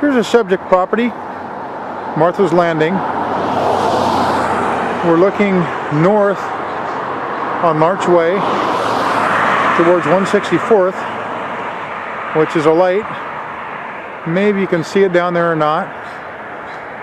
Here's a subject property, Martha's Landing. We're looking north on March Way towards 164th, which is a light. Maybe you can see it down there or not.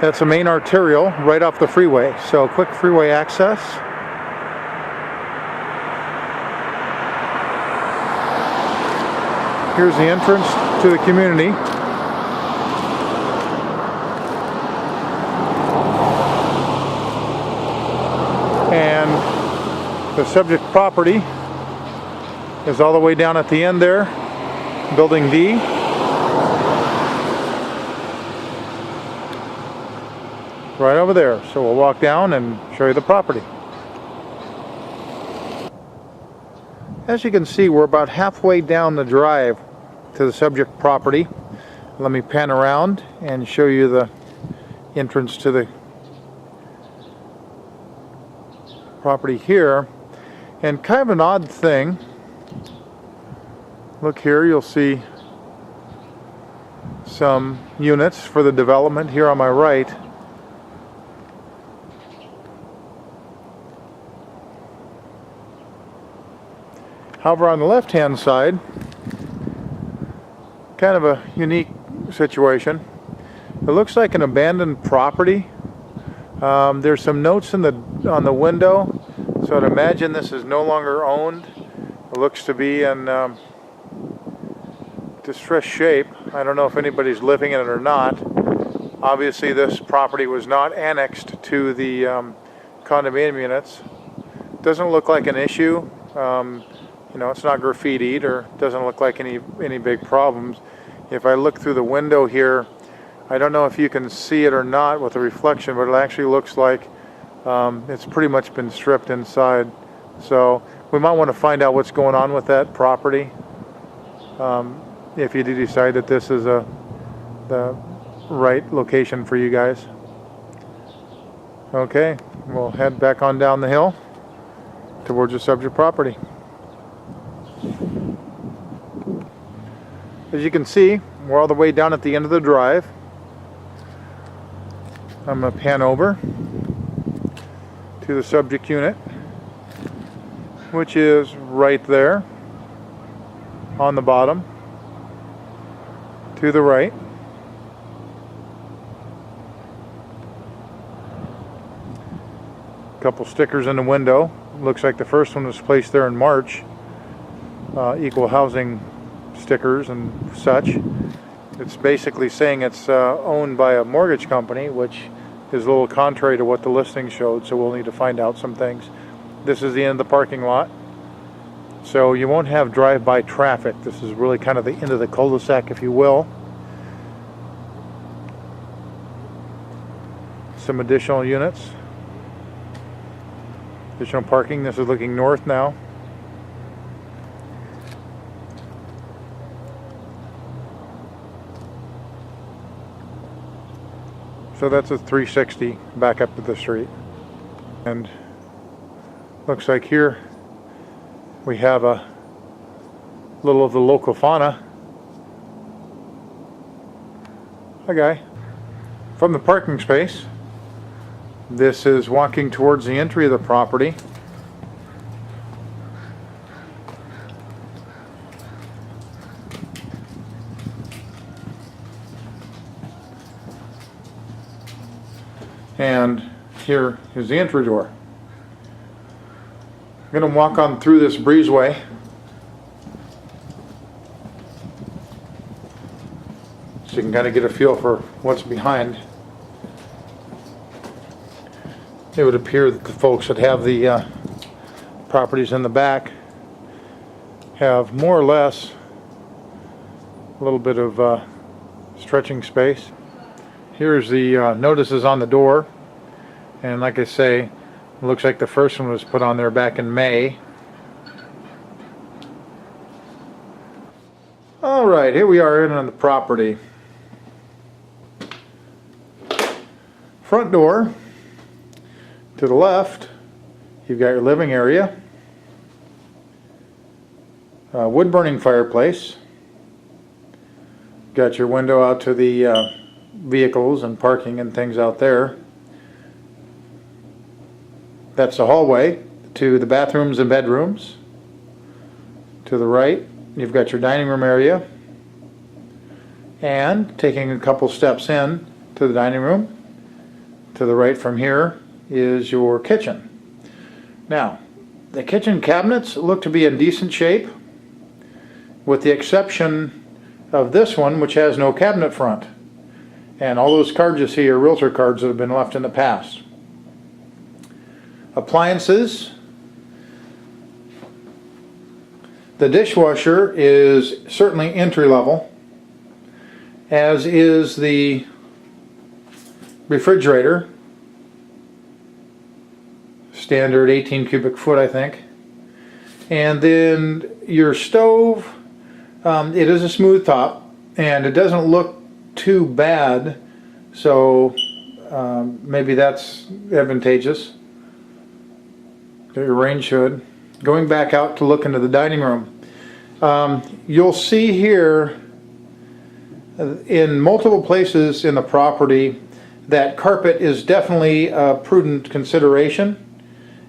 That's a main arterial right off the freeway, so quick freeway access. Here's the entrance to the community. And the subject property is all the way down at the end there, building D. Right over there. So we'll walk down and show you the property. As you can see, we're about halfway down the drive to the subject property. Let me pan around and show you the entrance to the property here. And kind of an odd thing, look here, you'll see some units for the development here on my right. However, on the left hand side, kind of a unique situation. It looks like an abandoned property. There's some notes on the window, so I'd imagine this is no longer owned. It looks to be in distressed shape. I don't know if anybody's living in it or not. Obviously this property was not annexed to the condominium units. Doesn't look like an issue. You know, it's not graffitied or doesn't look like any big problems. If I look through the window here, I don't know if you can see it or not with the reflection, but it actually looks like it's pretty much been stripped inside. So we might want to find out what's going on with that property if you do decide that this is the right location for you guys. Okay, we'll head back on down the hill towards the subject property. As you can see, we're all the way down at the end of the drive. I'm going to pan over to the subject unit, which is right there on the bottom to the right. A couple stickers in the window. Looks like the first one was placed there in March. Equal housing stickers and such. It's basically saying it's owned by a mortgage company, which is a little contrary to what the listing showed, so we'll need to find out some things. This is the end of the parking lot, so you won't have drive-by traffic. This is really kind of the end of the cul-de-sac, if you will. Some additional units, additional parking. This is looking north now. So that's a 360 back up to the street. And looks like here we have a little of the local fauna. Hi, guy. From the parking space, this is walking towards the entry of the property. And here is the entry door. I'm going to walk on through this breezeway. So you can kind of get a feel for what's behind. It would appear that the folks that have the properties in the back have more or less a little bit of stretching space. Here's the notices on the door, and like I say, it looks like the first one was put on there back in May. Alright, here we are in on the property. Front door, to the left, you've got your living area, wood burning fireplace, got your window out to the vehicles and parking and things out there. That's the hallway to the bathrooms and bedrooms. To the right, you've got your dining room area. And taking a couple steps in to the dining room, to the right from here is your kitchen. Now, the kitchen cabinets look to be in decent shape, with the exception of this one, which has no cabinet front. And all those cards you see are realtor cards that have been left in the past. Appliances. The dishwasher is certainly entry level, as is the refrigerator. Standard 18 cubic foot, I think. And then your stove, it is a smooth top, and it doesn't look too bad, so maybe that's advantageous. Your range hood. Going back out to look into the dining room, you'll see here in multiple places in the property that carpet is definitely a prudent consideration.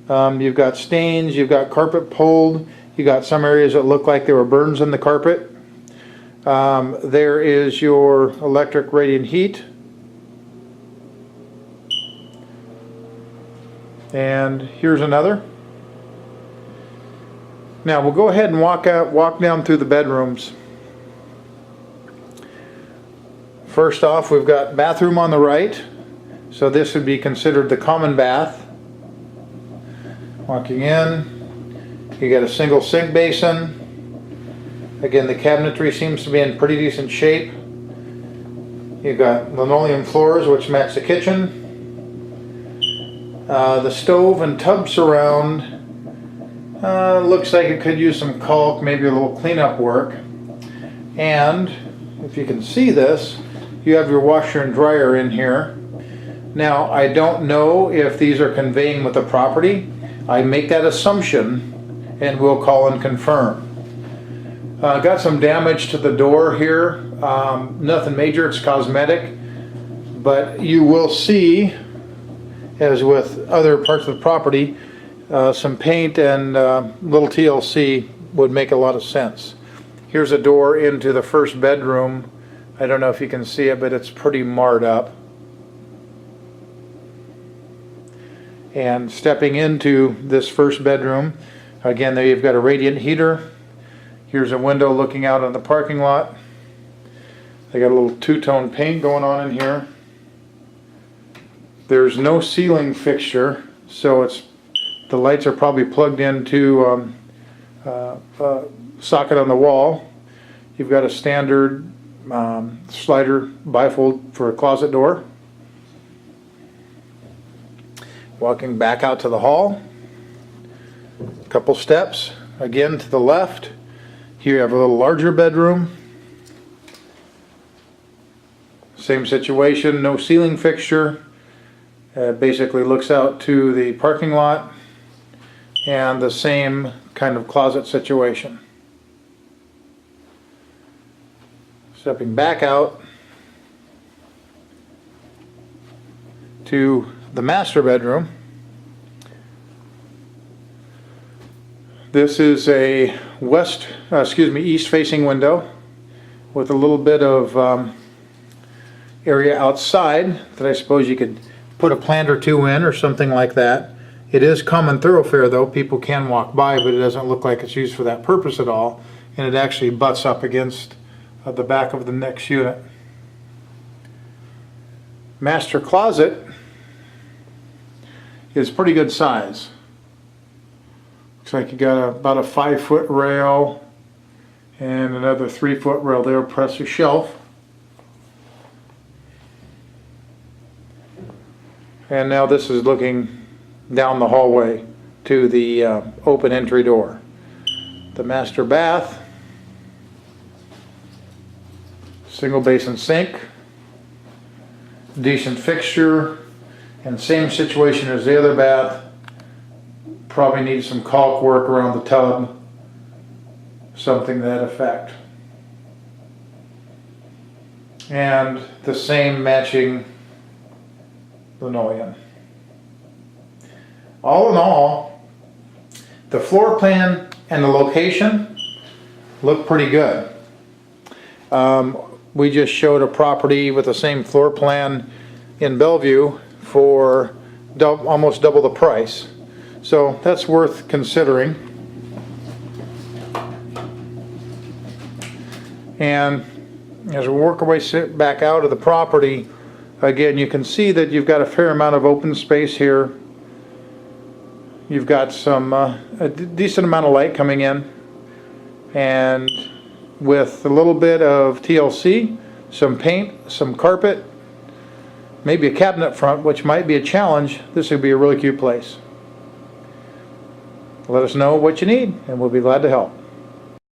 You've got stains, you've got carpet pulled, you got some areas that look like there were burns in the carpet. There is your electric radiant heat. And here's another. Now we'll go ahead and walk down through the bedrooms. First off, we've got bathroom on the right, so this would be considered the common bath. Walking in, you got a single sink basin. Again, the cabinetry seems to be in pretty decent shape. You've got linoleum floors, which match the kitchen. The stove and tub surround looks like it could use some caulk, maybe a little cleanup work. And if you can see this, you have your washer and dryer in here. Now, I don't know if these are conveying with the property. I make that assumption and we'll call and confirm. Got some damage to the door here. Nothing major, it's cosmetic. But you will see, as with other parts of the property, some paint and little TLC would make a lot of sense. Here's a door into the first bedroom. I don't know if you can see it, but it's pretty marred up. And stepping into this first bedroom, again, there you've got a radiant heater. Here's a window looking out on the parking lot. They got a little two-tone paint going on in here. There's no ceiling fixture, so the lights are probably plugged into a socket on the wall. You've got a standard slider bifold for a closet door. Walking back out to the hall, a couple steps, again to the left. Here you have a little larger bedroom. Same situation, no ceiling fixture. Basically looks out to the parking lot, and the same kind of closet situation. Stepping back out to the master bedroom. This is a east facing window with a little bit of area outside that I suppose you could put a plant or two in or something like that. It is common thoroughfare though, people can walk by, but it doesn't look like it's used for that purpose at all, and it actually butts up against the back of the next unit. Master closet is pretty good size. Looks like you got about a 5-foot rail and another 3-foot rail there, press a shelf. And now this is looking down the hallway to the open entry door. The master bath, single basin sink, decent fixture, and same situation as the other bath. Probably needs some caulk work around the tub, something to that effect. and the same matching linoleum. All in all, the floor plan and the location look pretty good. We just showed a property with the same floor plan in Bellevue for almost double the price. So that's worth considering. And as we work our way back out of the property, again, you can see that you've got a fair amount of open space here. You've got some a decent amount of light coming in, and with a little bit of TLC, some paint, some carpet, maybe a cabinet front, which might be a challenge, this would be a really cute place. Let us know what you need, and we'll be glad to help.